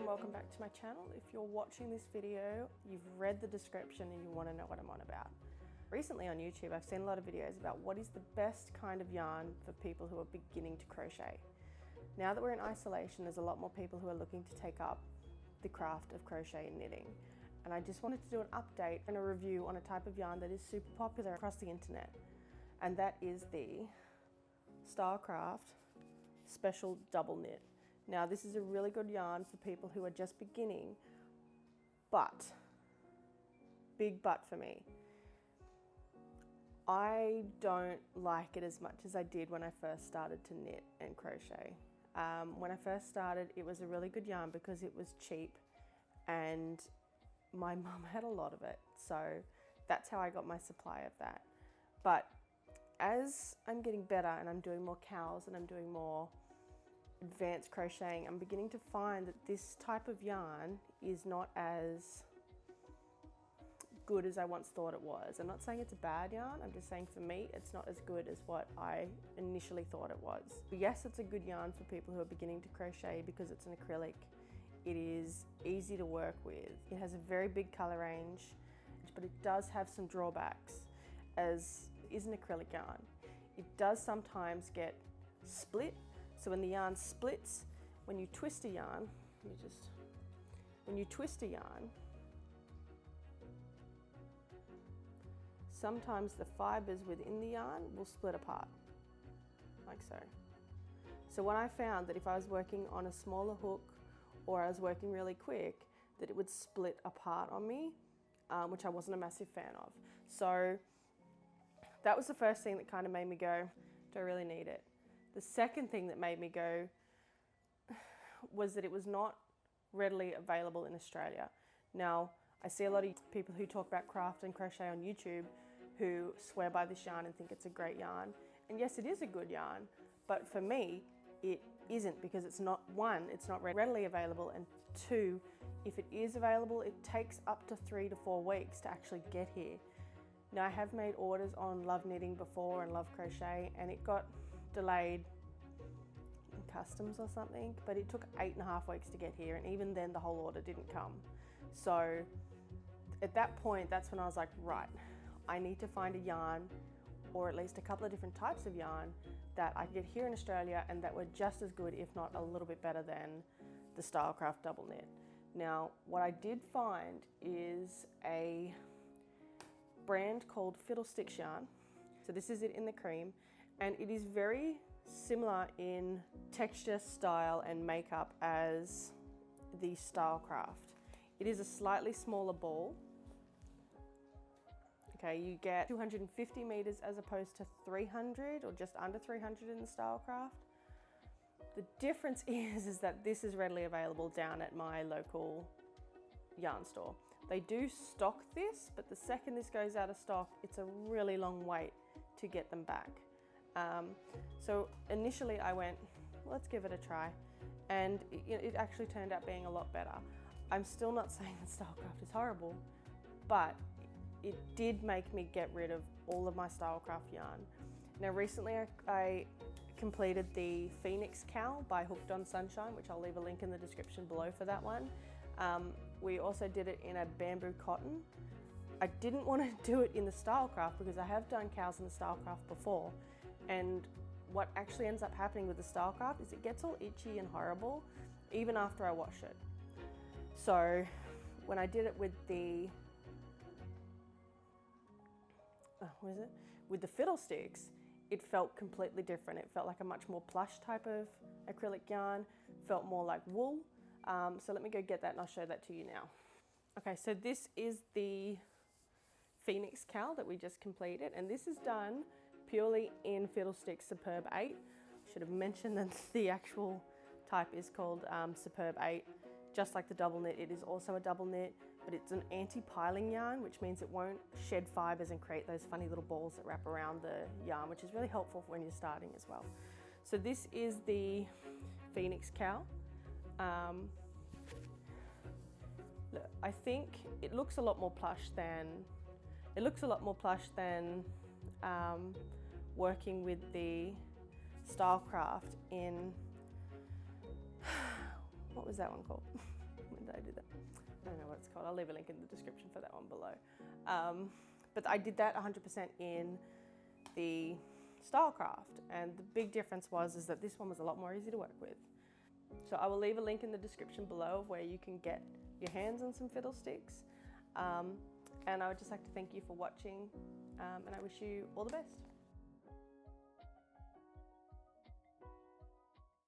welcome back to my channel. If you're watching this video, you've read the description and you want to know what I'm on about. Recently on YouTube, I've seen a lot of videos about what is the best kind of yarn for people who are beginning to crochet. Now that we're in isolation, there's a lot more people who are looking to take up the craft of crochet and knitting. And I just wanted to do an update and a review on a type of yarn that is super popular across the internet. And that is the Stylecraft Special Double Knit. Now this is a really good yarn for people who are just beginning, but, big but for me, I don't like it as much as I did when I first started to knit and crochet. When I first started, it was a really good yarn because it was cheap and my mum had a lot of it, so that's how I got my supply of that. But as I'm getting better and I'm doing more cowls and I'm doing more advanced crocheting, I'm beginning to find that this type of yarn is not as good as I once thought it was. I'm not saying it's a bad yarn, I'm just saying for me it's not as good as what I initially thought it was. Yes, it's a good yarn for people who are beginning to crochet because it's an acrylic. It is easy to work with. It has a very big color range, but it does have some drawbacks as it is an acrylic yarn. It does sometimes get split. So when the yarn splits, when you twist a yarn, when you twist a yarn, sometimes the fibers within the yarn will split apart, like so. So when I found that if I was working on a smaller hook or I was working really quick, that it would split apart on me, which I wasn't a massive fan of. So that was the first thing that kind of made me go, do I really need it? The second thing that made me go was that it was not readily available in Australia. Now, I see a lot of people who talk about craft and crochet on YouTube who swear by this yarn and think it's a great yarn. And yes, it is a good yarn, but for me, it isn't, because it's not, one, it's not readily available, and two, if it is available, it takes up to 3 to 4 weeks to actually get here. Now, I have made orders on Love Knitting before and Love Crochet, and it got delayed in customs or something, but it took 8.5 weeks to get here, and even then the whole order didn't come. So at that point, that's when I was like, right, I need to find a yarn, or at least a couple of different types of yarn that I could get here in Australia and that were just as good, if not a little bit better than the Stylecraft Double Knit. Now, what I did find is a brand called Fiddlesticks Yarn. So this is it in the cream, and it is very similar in texture, style and makeup as the Stylecraft. It is a slightly smaller ball. Okay, you get 250 meters as opposed to 300 or just under 300 in the Stylecraft. The difference is that this is readily available down at my local yarn store. They do stock this, but the second this goes out of stock, it's a really long wait to get them back. So initially I went, well, let's give it a try. And it actually turned out being a lot better. I'm still not saying that Stylecraft is horrible, but it did make me get rid of all of my Stylecraft yarn. Now recently I completed the Phoenix Cowl by Hooked on Sunshine, which I'll leave a link in the description below for that one. We also did it in a bamboo cotton. I didn't want to do it in the Stylecraft because I have done cows in the Stylecraft before, and what actually ends up happening with the Stylecraft is it gets all itchy and horrible even after I wash it. So when I did it with the with the Fiddlesticks, it felt completely different. It felt like a much more plush type of acrylic yarn, felt more like wool. So let me go get that and I'll show that to you now. Okay, so this is the Phoenix Cowl that we just completed, and this is done purely in Fiddlesticks Superb 8. Should have mentioned that the actual type is called Superb 8. Just like the double knit, it is also a double knit, but it's an anti-piling yarn, which means it won't shed fibers and create those funny little balls that wrap around the yarn, which is really helpful when you're starting as well. So this is the Phoenix Cowl. Look, I think it looks a lot more plush than working with the Stylecraft in, what was that one called? When did I do that? I don't know what it's called. I'll leave a link in the description for that one below. But I did that 100% in the Stylecraft, and the big difference is that this one was a lot more easy to work with. So I will leave a link in the description below of where you can get your hands on some Fiddlesticks. And I would just like to thank you for watching, and I wish you all the best.